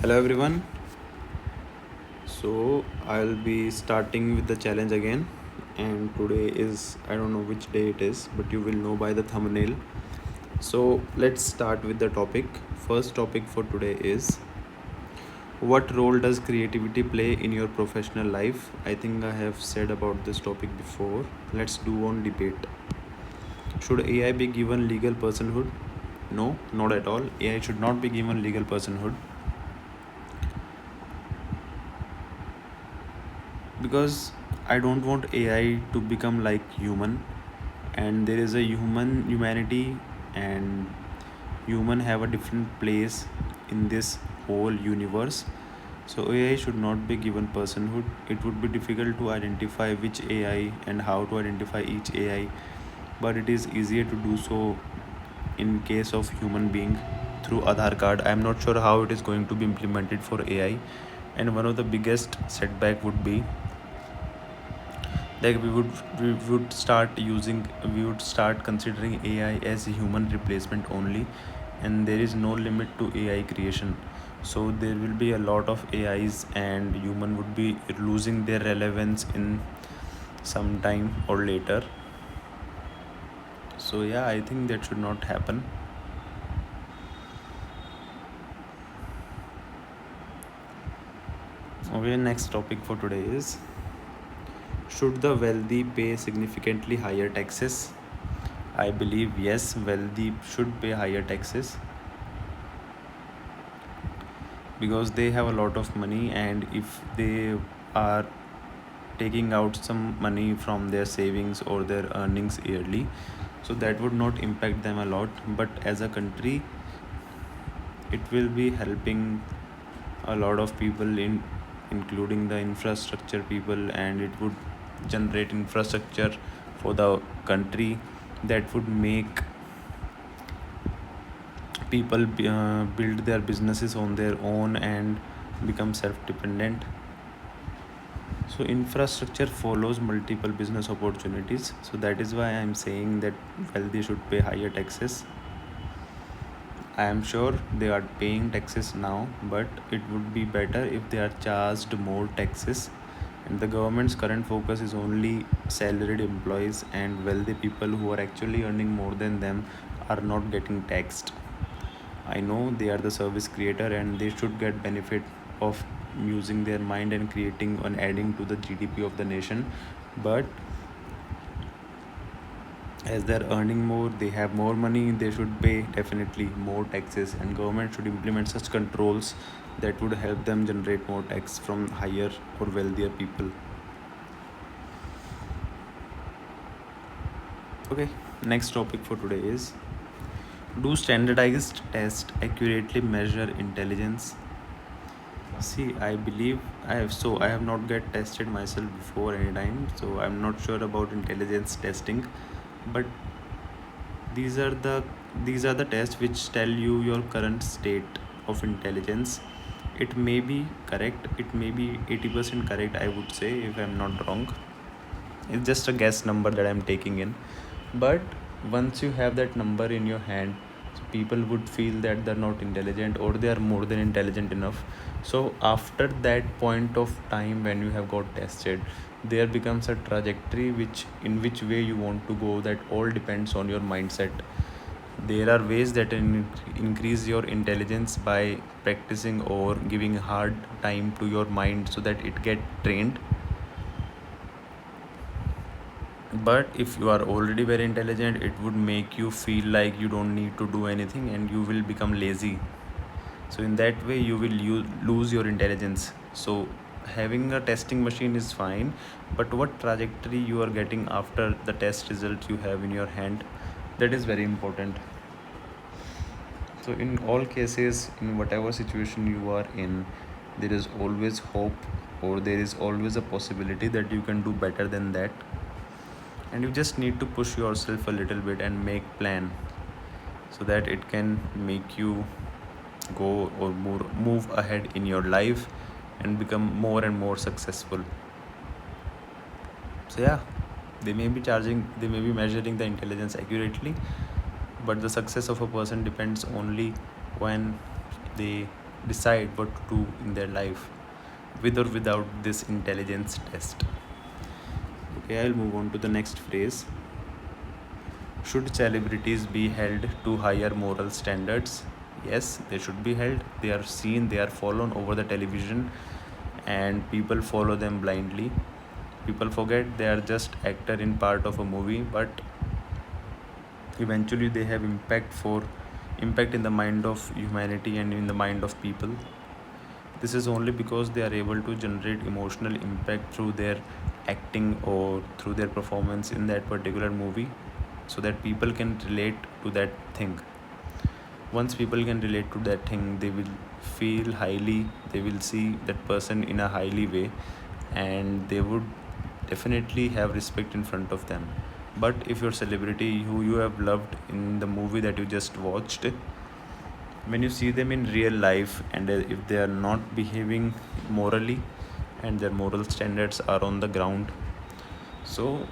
Hello everyone. So I'll be starting with the challenge again, and today is I don't know which day it is, but you will know by the thumbnail. So let's start with the topic. First topic for today is what role does creativity play in your professional life? I think I have said about this topic before. Let's do on debate. Should AI be given legal personhood? No, not at all. AI should not be given legal personhood because I don't want AI to become like human, and there is a humanity, and human have a different place in this whole universe. So AI should not be given personhood. It would be difficult to identify which AI and how to identify each AI, but it is easier to do so in case of human being through Aadhaar card. I am not sure how it is going to be implemented for AI, and one of the biggest setback would be like we would start considering AI as a human replacement only, and there is no limit to AI creation. So there will be a lot of AIs, and human would be losing their relevance in some time or later. So yeah, I think that should not happen. Okay, next topic for today is, should the wealthy pay significantly higher taxes? I believe yes, wealthy should pay higher taxes because they have a lot of money, and if they are taking out some money from their savings or their earnings yearly, so that would not impact them a lot, but as a country it will be helping a lot of people in including the infrastructure people, and it would generate infrastructure for the country that would make people build their businesses on their own and become self dependent. So infrastructure follows multiple business opportunities, so that is why I am saying that wealthy should pay higher taxes. I am sure they are paying taxes now, but it would be better if they are charged more taxes, and the government's current focus is only salaried employees, and wealthy people who are actually earning more than them are not getting taxed. I know they are the service creator and they should get benefit of using their mind and creating and adding to the GDP of the nation. But as they're earning more, they have more money, they should pay definitely more taxes, and government should implement such controls that would help them generate more tax from higher or wealthier people. Okay, next topic for today is, do standardized tests accurately measure intelligence? See, I believe I have not get tested myself before any time, so I'm not sure about intelligence testing. But these are the these are the tests which tell you your current state of intelligence. It may be correct, it may be 80% correct, I would say, if I'm not wrong. It's just a guess number that I'm taking in. But once you have that number in your hand, so people would feel that they're not intelligent or they are more than intelligent enough. So after that point of time when you have got tested, there becomes a trajectory which in which way you want to go. That all depends on your mindset. There are ways that increase your intelligence by practicing or giving hard time to your mind so that it get trained. But if you are already very intelligent, it would make you feel like you don't need to do anything and you will become lazy. So in that way you will lose your intelligence. So having a testing machine is fine, but what trajectory you are getting after the test result you have in your hand, that is very important. So in all cases, in whatever situation you are in, there is always hope, or there is always a possibility that you can do better than that, and you just need to push yourself a little bit and make plan so that it can make you go or move ahead in your life and become more and more successful. So yeah, they may be measuring the intelligence accurately, but the success of a person depends only when they decide what to do in their life with or without this intelligence test. Okay, I'll move on to the next phrase. Should celebrities be held to higher moral standards? Yes, they should be held. They are seen, they are followed over the television, and people follow them blindly. People forget they are just actor in part of a movie, but eventually they have impact in the mind of humanity and in the mind of people. This is only because they are able to generate emotional impact through their acting or through their performance in that particular movie, so that people can relate to that thing. Once people can relate to that thing, they will feel highly, they will see that person in a highly way, and they would definitely have respect in front of them. But if your celebrity who you have loved in the movie that you just watched, when you see them in real life, and if they are not behaving morally and their moral standards are on the ground, so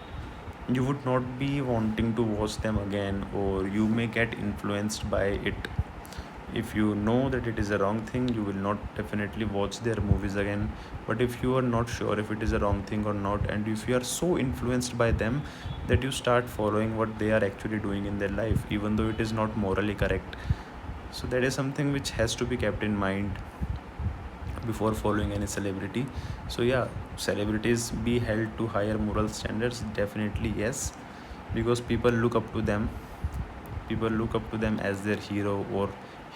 you would not be wanting to watch them again, or you may get influenced by it. If you know that it is a wrong thing, you will not definitely watch their movies again. But if you are not sure if it is a wrong thing or not, and if you are so influenced by them that you start following what they are actually doing in their life, even though it is not morally correct, so that is something which has to be kept in mind before following any celebrity. So yeah, celebrities be held to higher moral standards, definitely yes, because people look up to them as their hero or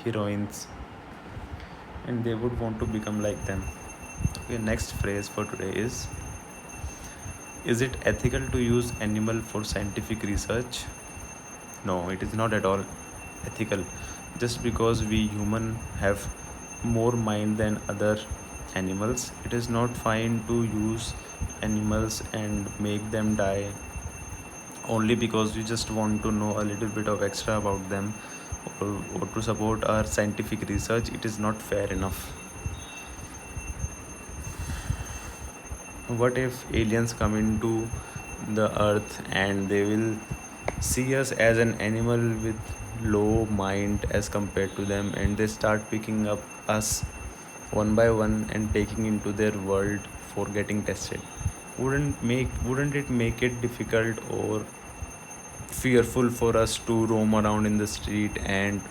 heroines, and they would want to become like them. Okay, next phrase for today is it ethical to use animal for scientific research? No, it is not at all ethical. Just because we human have more mind than other animals, it is not fine to use animals and make them die only because we just want to know a little bit of extra about them, or to support our scientific research. It is not fair enough. What if aliens come into the earth and they will see us as an animal with low mind as compared to them, and they start picking up us one by one and taking into their world for getting tested? Wouldn't it make it difficult or fearful for us to roam around in the street and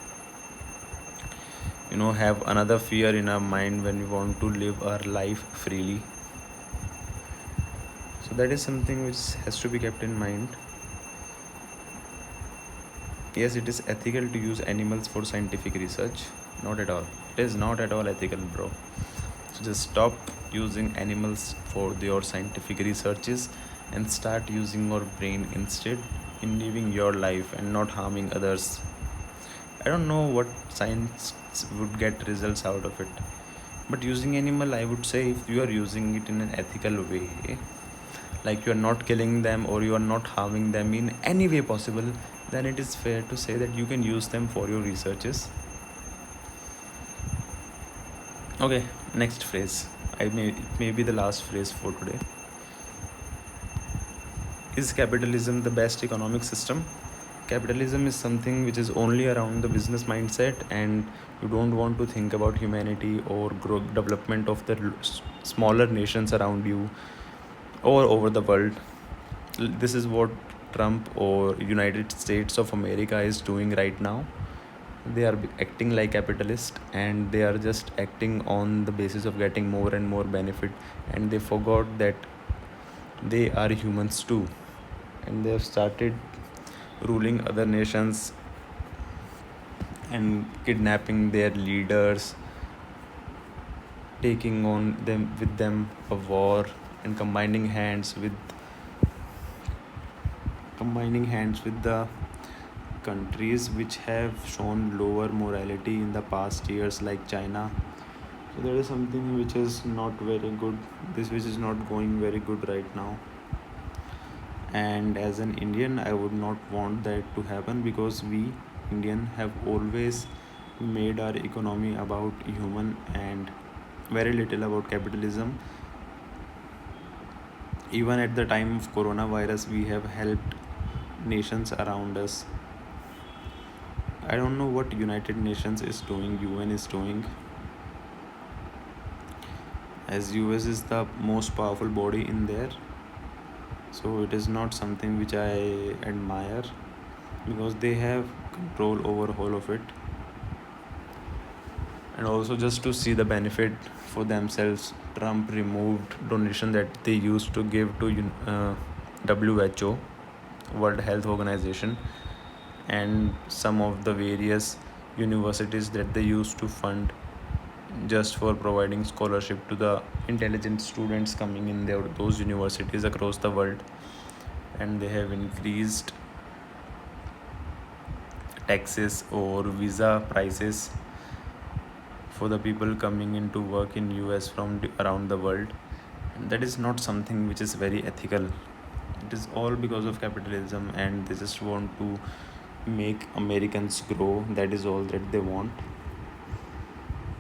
have another fear in our mind when we want to live our life freely? So that is something which has to be kept in mind. Yes, it is ethical to use animals for scientific research. Not at all. It is not at all ethical, bro. So just stop using animals for your scientific researches and start using your brain instead in living your life and not harming others. I don't know what science would get results out of it. But using animal, I would say, if you are using it in an ethical way, like you are not killing them or you are not harming them in any way possible, then it is fair to say that you can use them for your researches. Okay, next phrase. It may be the last phrase for today. Is capitalism the best economic system? Capitalism is something which is only around the business mindset, and you don't want to think about humanity or development of the smaller nations around you or over the world. This is what Trump or United States of America is doing right now. They are acting like capitalists, and they are just acting on the basis of getting more and more benefit, and they forgot that they are humans too, and they have started ruling other nations and kidnapping their leaders, taking on them with them a war, and combining hands with the countries which have shown lower morality in the past years, like China. So there is something which is not very good. This which is not going very good right now. And as an Indian, I would not want that to happen, because we Indian have always made our economy about human and very little about capitalism. Even at the time of coronavirus, we have helped nations around us. I don't know what United Nations is doing, UN is doing, as US is the most powerful body in there, so it is not something which I admire, because they have control over whole of it. And also, just to see the benefit for themselves, Trump removed donation that they used to give to WHO, World Health Organization, and some of the various universities that they used to fund just for providing scholarship to the intelligent students coming in those universities across the world. And they have increased taxes or visa prices for the people coming into work in US from around the world. And that is not something which is very ethical. It is all because of capitalism, and they just want to make Americans grow. That is all that they want.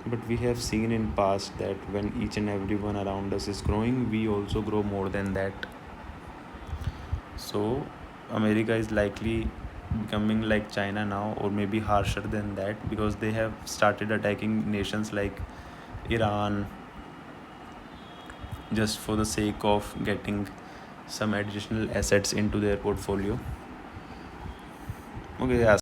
But we have seen in past that when each and everyone around us is growing, we also grow more than that. So America is likely becoming like China now, or maybe harsher than that, because they have started attacking nations like Iran just for the sake of getting some additional assets into their portfolio. Okay, yeah.